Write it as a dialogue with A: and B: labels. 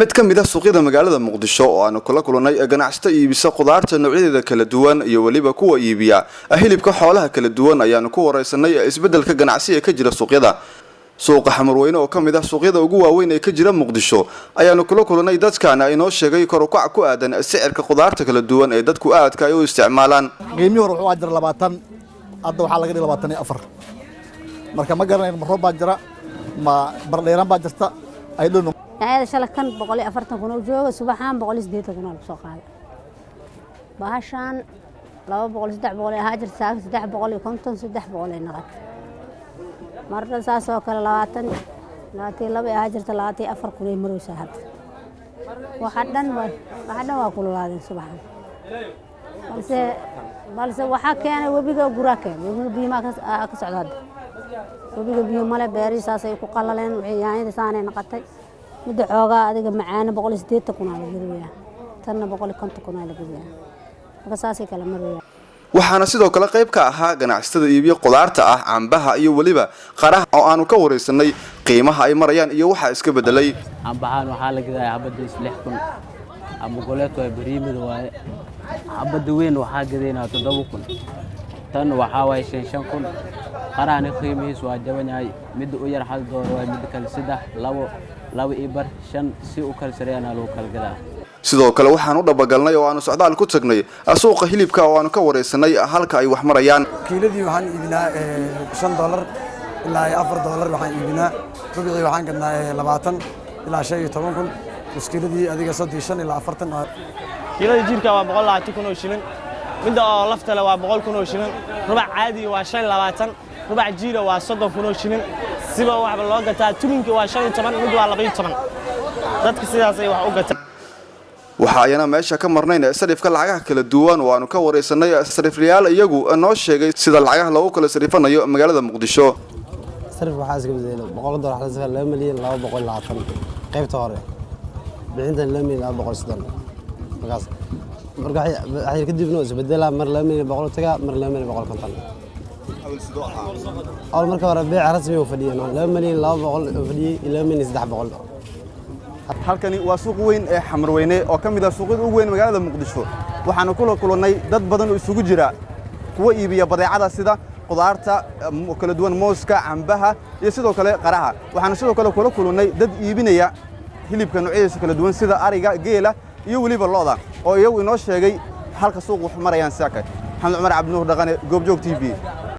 A: mid ka mid ah suuqyada magaalada Muqdisho oo aan kula kulanay ganacsato iibisa qudaarta noocyada kala duwan iyo waliba kuwa iibiya hilibka xoolaha kala duwan ayaan ku wareysanay isbedelka ganacsiga ka jira suuqyada suuqa Xamarweyne oo ka mid ah suuqyada ugu waaweyn ee ka jira Muqdisho ayaan kula kulanay dadkana inoo sheegay kor u kac ku aadan sicirka qudaarta kala duwan ee dadku aadka ay u isticmaalaan
B: qiimihii hore wuxuu jira 20 hadda waxa laga dhigay 24 marka ma garanayno roob baa jira ma bardheeran baa jirta ay dhino
C: هذا شلكن بقولي أفرتن كنا وجوه سبحان بقولي سديت كنا بسوق هذا بهاشان لو بقولي سدح بقولي هاجر ساق سدح بقولي كنتن سدح بقولي نغت مرة ساسو كلا لواتن لاتي لبي هاجر ثلاثي أفر كنا يمرو سهد وحدن وأقول هذا سبحان بس وحكي أنا وبيجا جراكه وبيما كسر هذا وبيجا بيوم بيري ساسي كقللين يعني ثاني نقطة مد xoogaa adiga macaan 180 kuna la geliyaa tan 150 kuna la geliyaa basaasi kala maraya
A: waxaana sidoo kale qayb ka ahaa ganacsatada iibiyo qudaarta ah cambaha iyo waliba qaraha oo aanu ka wareysanay qiimaha ay marayaan iyo waxa iska bedelay
D: cambahan waxa la gadaa habada 6000 ama goleeto ay bariimid waaye habada weyn waxa gadeynaa 7000 tan waxa way 5000 qaraan qiimihiisu waa jaban yahay mid u yar hal door waa mid kale 3 laba ibar 5 si u kala sareeyana loo kala gadaa
A: sidoo kale waxaan u dhabagalnay oo aanu socdaal ku tagnay suuqa hilibka oo aanu ka wareysanay halka ay wax marayaan
E: kiiladii waxaan iibinaa $5 ilaa $4 waxaan iibinaa rubicii waxaan gadnaa 20 ilaa 15 kun muskiladii adiga 35 ilaa 40
F: kiilada jirka waa 120 kun oo shilin midda oo laftale waa 100 kun oo shilin rubac caadi waa 25 rubac jiira waa 30 kun oo shilin siba waxba loo gataa tuminki waa 15 mid waa 12 dadka sidaas ay wax u gataan
A: waxa ayana meesha ka marnayn sarifka lacagaha kala duwan oo aanu ka wareysanay sariflayaal iyagu noo sheegay sida lacagaha loogu kala sarifanayo magaalada Muqdisho
G: sarif waxa iska bedelay $100 xasan 2 milyan 220 qaybta hore bixinta 2 milyan 260 markaas waxay ka dibnoo isbedela mar 2 milyan 100 taga mar 2 milyan 150 أول مركب ربيع رسمي وفدية لا مليون لا بقول وفدية إلا من يزدح بقول
A: halkani waa suuq weyn ee Xamarweyne oo kamid ah suuqyada ugu weyn magaalada Muqdisho waxaanu kula kulanay dad badan oo isugu jira kuwa iibiya badeecada sida qudaarta kala duwan mooska cambaha iyo sidoo kale qaraha waxaanu sidoo kale kula kulanay dad iibinaya hilibka noocyadiisa kala duwan sida ariga geela iyo waliba lo'da oo iyagu inoo sheegay halka suuq wax marayaan saaka Maxamed Umar Cabdi Nuur Dhaqane Goobjoog TV